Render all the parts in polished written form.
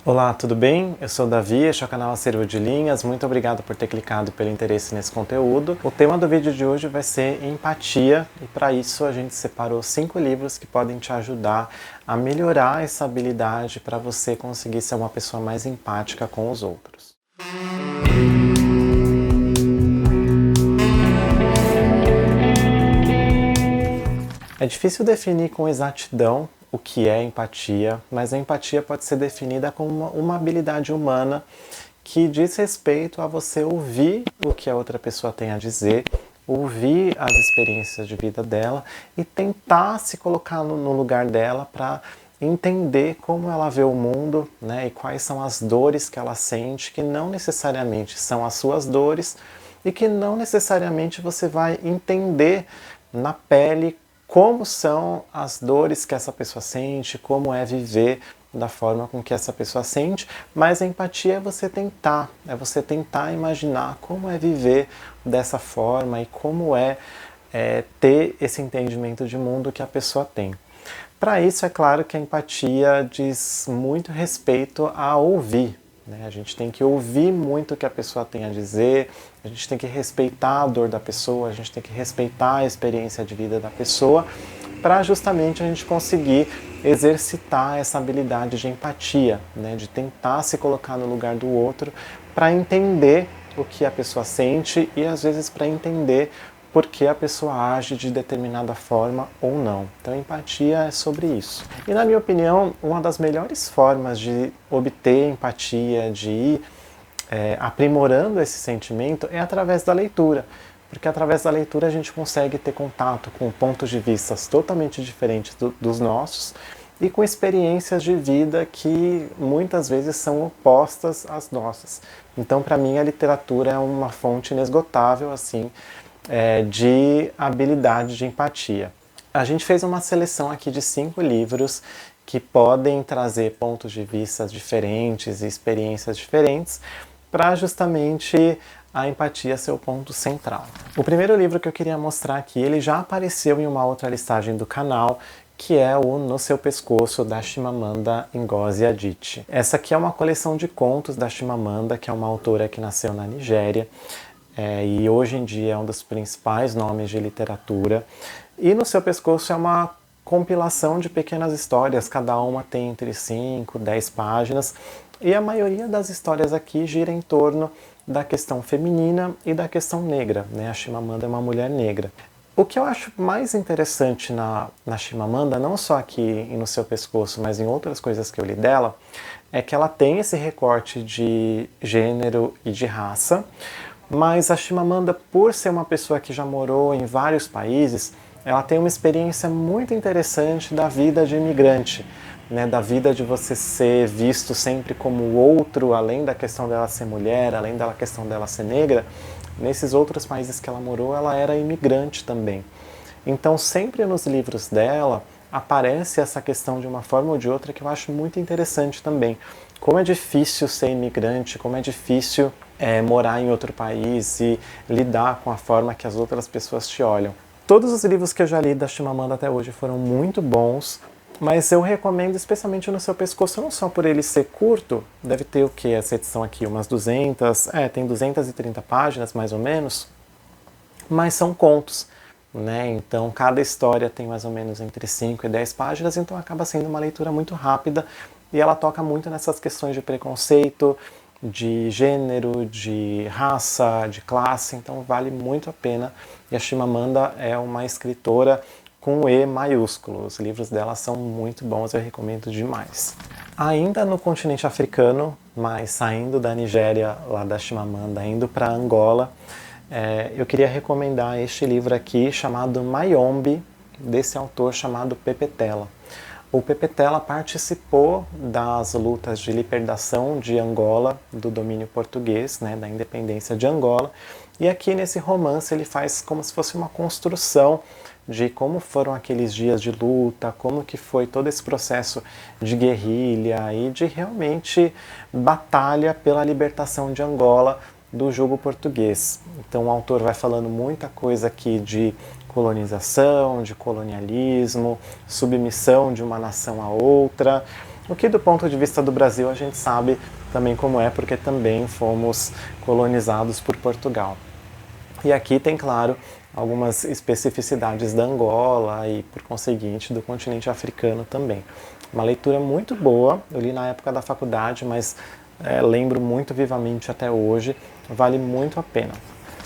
Olá, tudo bem? Eu sou o Davi, este é o canal Acervo de Linhas. Muito obrigado por ter clicado pelo interesse nesse conteúdo. O tema do vídeo de hoje vai ser empatia e para isso a gente separou 5 livros que podem te ajudar a melhorar essa habilidade para você conseguir ser uma pessoa mais empática com os outros. É difícil definir com exatidão o que é empatia, mas a empatia pode ser definida como uma habilidade humana que diz respeito a você ouvir o que a outra pessoa tem a dizer, ouvir as experiências de vida dela e tentar se colocar no lugar dela para entender como ela vê o mundo, né, e quais são as dores que ela sente, que não necessariamente são as suas dores e que não necessariamente você vai entender na pele como são as dores que essa pessoa sente, como é viver da forma com que essa pessoa sente, mas a empatia é você tentar imaginar como é viver dessa forma e como ter esse entendimento de mundo que a pessoa tem. Para isso, é claro que a empatia diz muito respeito a ouvir, né? A gente tem que ouvir muito o que a pessoa tem a dizer, a gente tem que respeitar a dor da pessoa, a gente tem que respeitar a experiência de vida da pessoa, para justamente a gente conseguir exercitar essa habilidade de empatia, né? De tentar se colocar no lugar do outro para entender o que a pessoa sente e às vezes para entender por que a pessoa age de determinada forma ou não. Então, empatia é sobre isso. E, na minha opinião, uma das melhores formas de obter empatia, de ir aprimorando esse sentimento, é através da leitura. Porque através da leitura a gente consegue ter contato com pontos de vista totalmente diferentes dos nossos e com experiências de vida que muitas vezes são opostas às nossas. Então, para mim, a literatura é uma fonte inesgotável, assim, de habilidade de empatia. A gente fez uma seleção aqui de 5 livros que podem trazer pontos de vista diferentes e experiências diferentes para justamente a empatia ser o ponto central. O primeiro livro que eu queria mostrar aqui, ele já apareceu em uma outra listagem do canal, que é o No Seu Pescoço, da Chimamanda Ngozi Adichie. Essa aqui é uma coleção de contos da Chimamanda, que é uma autora que nasceu na Nigéria, e hoje em dia é um dos principais nomes de literatura. E No Seu Pescoço é uma compilação de pequenas histórias, cada uma tem entre 5 e 10 páginas, e a maioria das histórias aqui gira em torno da questão feminina e da questão negra, né? A Chimamanda é uma mulher negra. O que eu acho mais interessante na Chimamanda, não só aqui No Seu Pescoço, mas em outras coisas que eu li dela, é que ela tem esse recorte de gênero e de raça, mas a Chimamanda, por ser uma pessoa que já morou em vários países, ela tem uma experiência muito interessante da vida de imigrante, né? Da vida de você ser visto sempre como outro, além da questão dela ser mulher, além da questão dela ser negra. Nesses outros países que ela morou, ela era imigrante também. Então, sempre nos livros dela, aparece essa questão de uma forma ou de outra que eu acho muito interessante também. Como é difícil ser imigrante, como é difícil morar em outro país e lidar com a forma que as outras pessoas te olham. Todos os livros que eu já li da Chimamanda até hoje foram muito bons, mas eu recomendo especialmente No Seu Pescoço, não só por ele ser curto, deve ter o que? Essa edição aqui, umas 200, tem 230 páginas mais ou menos, mas são contos, né? Então cada história tem mais ou menos entre 5 e 10 páginas, então acaba sendo uma leitura muito rápida e ela toca muito nessas questões de preconceito, de gênero, de raça, de classe, então vale muito a pena. E a Chimamanda é uma escritora com E maiúsculo, os livros dela são muito bons, eu recomendo demais. Ainda no continente africano, mas saindo da Nigéria, lá da Chimamanda, indo para Angola, eu queria recomendar este livro aqui, chamado Mayombe, desse autor chamado Pepetela. O Pepetela participou das lutas de libertação de Angola, do domínio português, né, da independência de Angola, e aqui nesse romance ele faz como se fosse uma construção de como foram aqueles dias de luta, como que foi todo esse processo de guerrilha e de realmente batalha pela libertação de Angola do jugo português. Então o autor vai falando muita coisa aqui de colonização, de colonialismo, submissão de uma nação a outra, O que do ponto de vista do Brasil a gente sabe também como é, porque também fomos colonizados por Portugal. E aqui tem, claro, algumas especificidades da Angola e, por conseguinte, do continente africano também. Uma leitura muito boa, eu li na época da faculdade, mas lembro muito vivamente até hoje, vale muito a pena.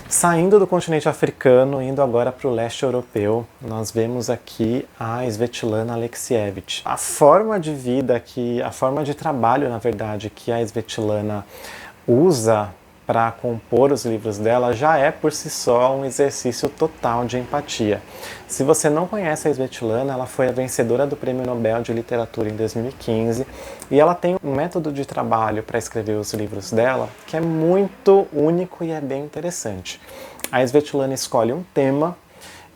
Saindo do continente africano, indo agora para o leste europeu, nós vemos aqui a Svetlana Alexievich. A forma de vida, a forma de trabalho, na verdade, que a Svetlana usa para compor os livros dela já é por si só um exercício total de empatia. Se você não conhece a Svetlana, ela foi a vencedora do Prêmio Nobel de Literatura em 2015 e ela tem um método de trabalho para escrever os livros dela que é muito único e é bem interessante. A Svetlana escolhe um tema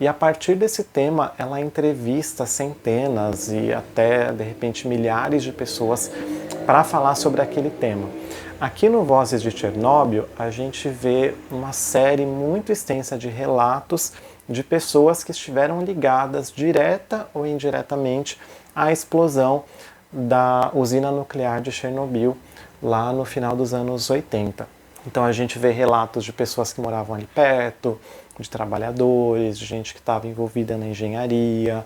e a partir desse tema ela entrevista centenas e até de repente milhares de pessoas para falar sobre aquele tema. Aqui no Vozes de Chernobyl, a gente vê uma série muito extensa de relatos de pessoas que estiveram ligadas direta ou indiretamente à explosão da usina nuclear de Chernobyl lá no final dos anos 80. Então a gente vê relatos de pessoas que moravam ali perto, de trabalhadores, de gente que estava envolvida na engenharia,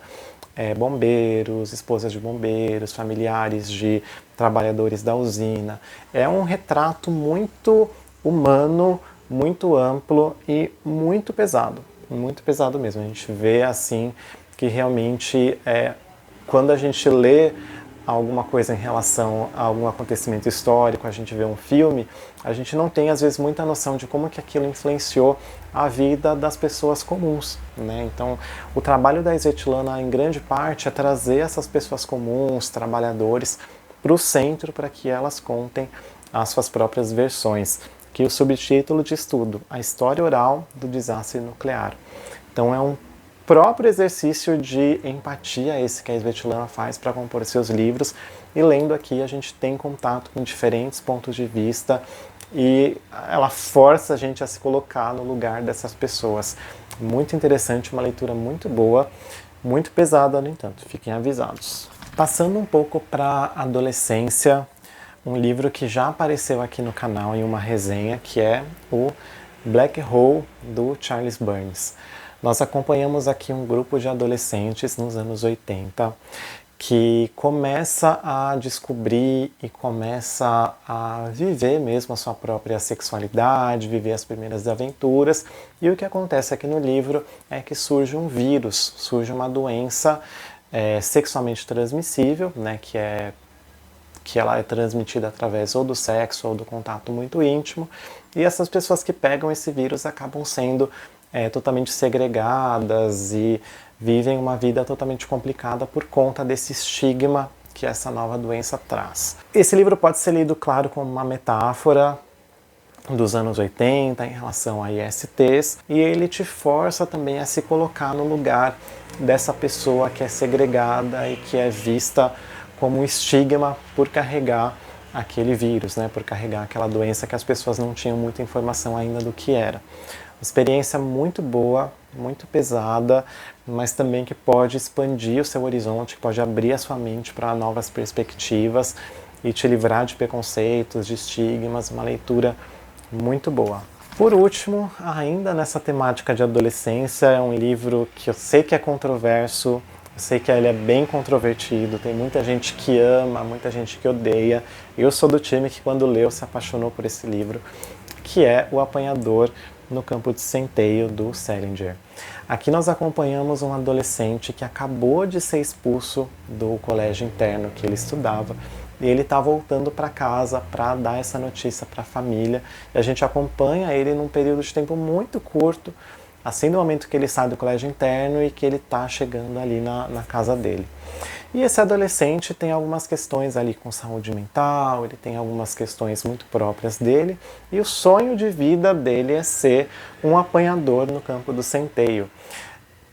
bombeiros, esposas de bombeiros, familiares de trabalhadores da usina. É um retrato muito humano, muito amplo e muito pesado mesmo. A gente vê assim que realmente quando a gente lê alguma coisa em relação a algum acontecimento histórico, a gente vê um filme, a gente não tem às vezes muita noção de como que aquilo influenciou a vida das pessoas comuns, né? Então, o trabalho da Svetlana, em grande parte, é trazer essas pessoas comuns, trabalhadores, para o centro para que elas contem as suas próprias versões, que o subtítulo diz tudo, a história oral do desastre nuclear. Então, é um próprio exercício de empatia esse que a Svetlana faz para compor seus livros, e lendo aqui a gente tem contato com diferentes pontos de vista e ela força a gente a se colocar no lugar dessas pessoas. Muito interessante, uma leitura muito boa, muito pesada, no entanto, fiquem avisados. Passando um pouco para a adolescência, um livro que já apareceu aqui no canal em uma resenha, que é o Black Hole, do Charles Burns. Nós acompanhamos aqui um grupo de adolescentes nos anos 80 que começa a descobrir e começa a viver mesmo a sua própria sexualidade, viver as primeiras aventuras. E o que acontece aqui no livro é que surge um vírus, surge uma doença sexualmente transmissível, né, que ela é transmitida através ou do sexo ou do contato muito íntimo, e essas pessoas que pegam esse vírus acabam sendo totalmente segregadas e vivem uma vida totalmente complicada por conta desse estigma que essa nova doença traz. Esse livro pode ser lido, claro, como uma metáfora dos anos 80 em relação a ISTs, e ele te força também a se colocar no lugar dessa pessoa que é segregada e que é vista como um estigma por carregar aquele vírus, né, por carregar aquela doença que as pessoas não tinham muita informação ainda do que era. Experiência muito boa, muito pesada, mas também que pode expandir o seu horizonte, que pode abrir a sua mente para novas perspectivas e te livrar de preconceitos, de estigmas, uma leitura muito boa. Por último, ainda nessa temática de adolescência, é um livro que eu sei que é controverso, eu sei que ele é bem controvertido, tem muita gente que ama, muita gente que odeia. Eu sou do time que quando leu se apaixonou por esse livro, que é O Apanhador no Campo de Centeio, do Salinger. Aqui nós acompanhamos um adolescente que acabou de ser expulso do colégio interno que ele estudava, e ele está voltando para casa para dar essa notícia para a família, e a gente acompanha ele num período de tempo muito curto, assim do momento que ele sai do colégio interno e que ele está chegando ali na casa dele. E esse adolescente tem algumas questões ali com saúde mental, ele tem algumas questões muito próprias dele, e o sonho de vida dele é ser um apanhador no campo do centeio.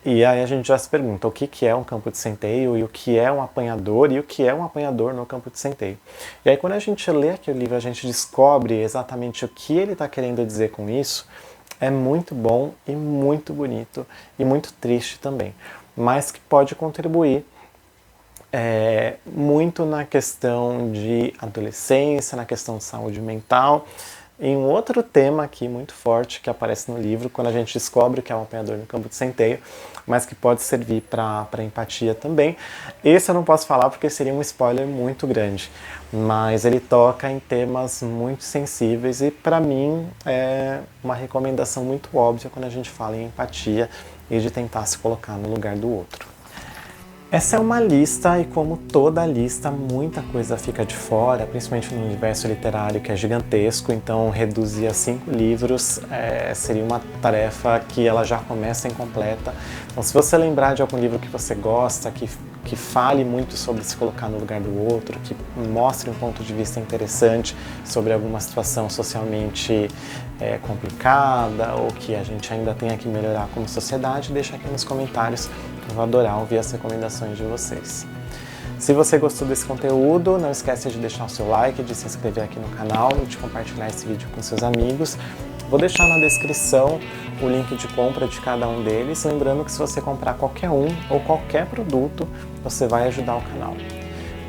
E aí a gente já se pergunta o que é um campo de centeio, e o que é um apanhador, e o que é um apanhador no campo de centeio. E aí quando a gente lê aquele livro, a gente descobre exatamente o que ele está querendo dizer com isso. É muito bom e muito bonito, e muito triste também, mas que pode contribuir muito na questão de adolescência, na questão de saúde mental. E um outro tema aqui muito forte que aparece no livro, quando a gente descobre que é um apanhador no campo de centeio, mas que pode servir para empatia também. Esse eu não posso falar porque seria um spoiler muito grande, mas ele toca em temas muito sensíveis e para mim é uma recomendação muito óbvia quando a gente fala em empatia e de tentar se colocar no lugar do outro. Essa é uma lista e como toda lista, muita coisa fica de fora, principalmente no universo literário que é gigantesco, então reduzir a 5 livros seria uma tarefa que ela já começa incompleta. Então se você lembrar de algum livro que você gosta, que fale muito sobre se colocar no lugar do outro, que mostre um ponto de vista interessante sobre alguma situação socialmente complicada ou que a gente ainda tenha que melhorar como sociedade, deixa aqui nos comentários. Eu vou adorar ouvir as recomendações de vocês. Se você gostou desse conteúdo, não esqueça de deixar o seu like, de se inscrever aqui no canal e de compartilhar esse vídeo com seus amigos. Vou deixar na descrição o link de compra de cada um deles, lembrando que se você comprar qualquer um ou qualquer produto, você vai ajudar o canal.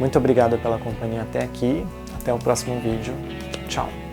Muito obrigado pela companhia até aqui, até o próximo vídeo, tchau!